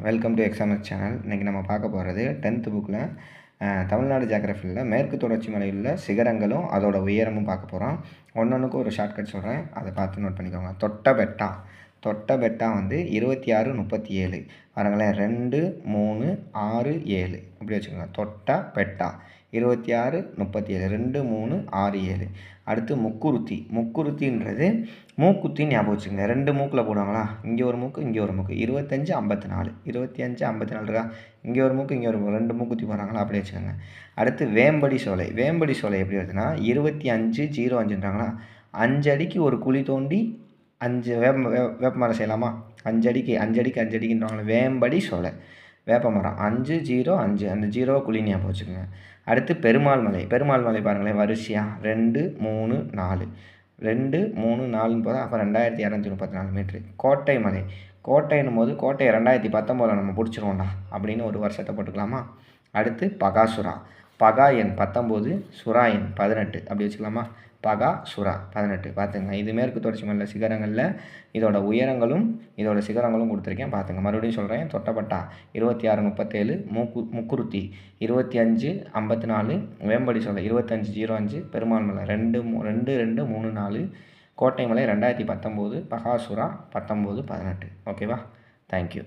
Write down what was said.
Welcome to எக்ஸாமஸ் channel. இன்றைக்கி நம்ம பார்க்க போகிறது 10th புக்கில் தமிழ்நாடு ஜியாகிரஃபியில் மேற்கு தொடர்ச்சி மலையில் சிகரங்களும் அதோட உயரமும் பார்க்க போகிறோம். ஒன்றொன்றுக்கும் ஒரு ஷார்ட்கட் சொல்கிறேன், அதை பார்த்து நோட் பண்ணிக்கோங்க. தொட்டபெட்டா வந்து 26, 37 பாருங்களேன். 2, 3, 6, 7 இப்படி வச்சுக்கோங்க. தொட்டபெட்டா 26, 37 2, 3, 6, 7. அடுத்து முக்குருத்தின்றது மூக்குத்தி ஞாபகம் வச்சுக்கோங்க. 2 மூக்கில் போடுவாங்களா, இங்கே ஒரு மூக்கு இங்கே ஒரு மூக்கு. 25, 54 இருக்கா, இங்கே ஒரு மூக்கு இங்கே ஒரு மூக்கு, 2 மூக்குத்தி போடுறாங்களா, அப்படி வச்சுக்கோங்க. அடுத்து வேம்படி சோலை எப்படி வருதுன்னா 25, 05ன்றாங்களா, 5 அடிக்கு ஒரு குழி தோண்டி 5 வேப்ப மரம் செய்யலாமா, 5 அடிக்குன்றாங்களா, வேம்படி சோலை வேப்ப மரம் 5, 0, 5 அந்த 0 குழி ஞாபகம் வச்சுக்கோங்க. அடுத்து பெருமாள் மலை பாருங்களேன், வரிசையாக 2, 3, 4 2, 3, 4 போது அப்போ 2234 மீட்ரு. கோட்டைன்னும் போது கோட்டையை 2019 நம்ம பிடிச்சிருவோம்டா அப்படின்னு ஒரு வருஷத்தை போட்டுக்கலாமா. அடுத்து பகா எண் 19, சுறா எண் 18 அப்படி வச்சுக்கலாமா. பகா சுறா 18 பார்த்துங்க. இது மேற்கு தொடர்ச்சி மலை சிகரங்களில் இதோட உயரங்களும் இதோட சிகரங்களும் கொடுத்துருக்கேன் பார்த்துங்க. மறுபடியும் சொல்கிறேன். தொட்டபெட்டா 26, 37, முக்குருத்தி 25, 54, வேம்படி சோலை 25, 05, பெருமாள் மலை 2, 2, 3, 4, கோட்டை மலை 2019, பகாசுரா 19, 18. ஓகேவா? தேங்க்யூ.